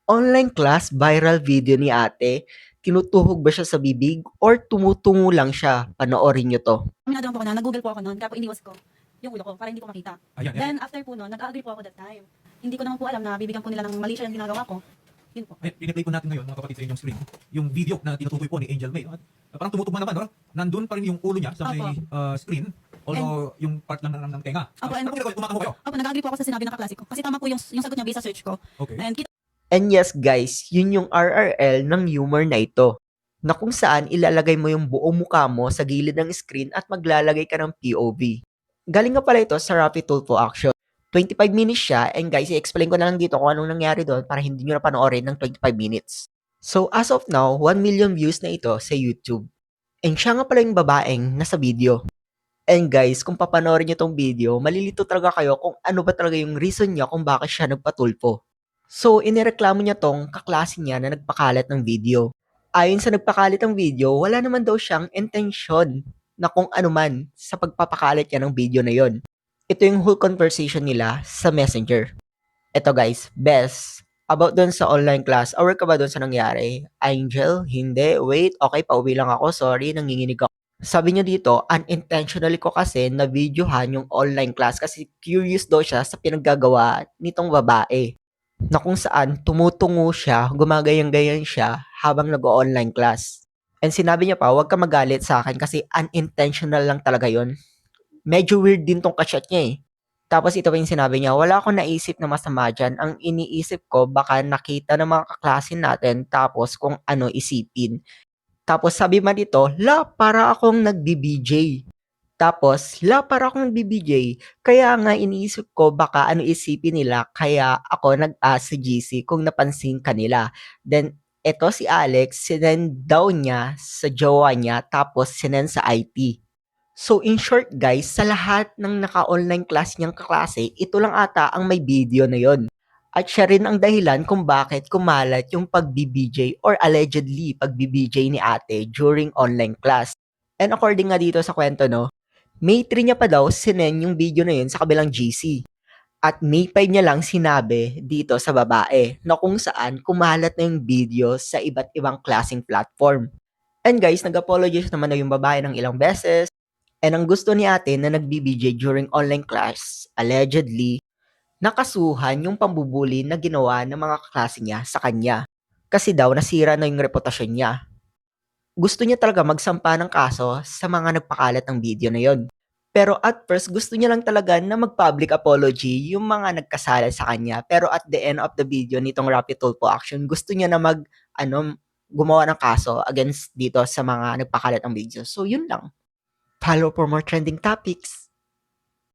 Online class viral video ni ate, tinutuhog ba siya sa bibig or tumutungo lang siya? Panoorin niyo 'to. Aminado po ako na nag-Google po ako no'n, kaya po iniwas ko yung ulo ko para hindi ko makita. Ayan, yan. Then after po no'n, nag-a-agree po ako that time. Hindi ko naman po alam na bibigyan po nila ng mali siya yung ginagawa ko. Yun po. Ayan, piniplay po natin ngayon mga kapatid sa inyong screen. Yung video na tinutukoy po ni Angel May. No? Parang tumutugma naman, no? Nandun pa rin yung ulo niya sa may screen. Although yung part lang ng tenga. Opo, Ano po ginagawa? Tumakamo kayo? Opo, nag-a-agree po ako sa sinabi ng kaklase ko. Kasi tama po yung sagot niya based sa search ko. Okay. And kita And yes guys, yun yung RRL ng humor na ito, na kung saan ilalagay mo yung buong mukha mo sa gilid ng screen at maglalagay ka ng POV. Galing nga pala ito sa Rapid Tulfo Action. 25 minutes siya, and guys, i-explain ko na lang dito kung anong nangyari doon para hindi nyo na panoorin ng 25 minutes. So as of now, 1 million views na ito sa YouTube. And siya nga pala yung babaeng nasa video. And guys, kung papanoorin nyo tong video, malilito talaga kayo kung ano ba talaga yung reason niya kung bakit siya nagpatulpo. So, inireklamo niya tong kaklase niya na nagpakalat ng video. Ayon sa nagpakalat ng video, wala naman daw siyang intensyon na kung ano man sa pagpapakalat niya ng video na yon. Ito yung whole conversation nila sa Messenger. Ito guys, best. About dun sa online class, aware ka ba dun sa nangyari? Angel? Hindi. Wait, okay, pauwi lang ako. Sorry, nanginginig ako. Sabi niya dito, unintentionally ko kasi na-videohan yung online class kasi curious daw siya sa pinaggagawa nitong babae. Na kung saan tumutungo siya, gumagayang-gayan siya habang nag-online class. And sinabi niya pa, huwag ka magalit sa akin kasi unintentional lang talaga yon. Medyo weird din tong kachat niya eh. Tapos ito pa yung sinabi niya, wala akong naisip na masama dyan. Ang iniisip ko, baka nakita ng mga kaklase natin tapos kung ano isipin. Tapos sabi man dito, para akong nagbi-BJ. Tapos, para akong nagbi-BJ. Kaya nga iniisip ko baka ano isipin nila kaya ako nag-ask sa GC kung napansin kanila. Then, eto si Alex, sinend daw niya sa jowa niya tapos sinend sa IT. So in short guys, sa lahat ng naka-online class niyang kaklase, ito lang ata ang may video na yon. At siya rin ang dahilan kung bakit kumalat yung pag-BBJ or allegedly pag-BBJ ni ate during online class. And according nga dito sa kwento no, May 3 niya pa daw sinend yung video na yun sa kabilang GC. At May 5 niya lang sinabi dito sa babae na kung saan kumalat na yung video sa iba't ibang klaseng platform. And guys, nag-apologize naman na yung babae ng ilang beses. And ang gusto ni ate na nag-BBJ during online class, allegedly, nakasuhan yung pambubuli na ginawa ng mga kaklase niya sa kanya. Kasi daw nasira na yung reputasyon niya. Gusto niya talaga magsampa ng kaso sa mga nagpakalat ng video na yon. Pero at first, gusto niya lang talaga na mag-public apology yung mga nagkasala sa kanya. Pero at the end of the video nitong Rapid Tulfo Action, gusto niya na gumawa ng kaso against dito sa mga nagpakalat ng video. So, yun lang. Follow for more trending topics.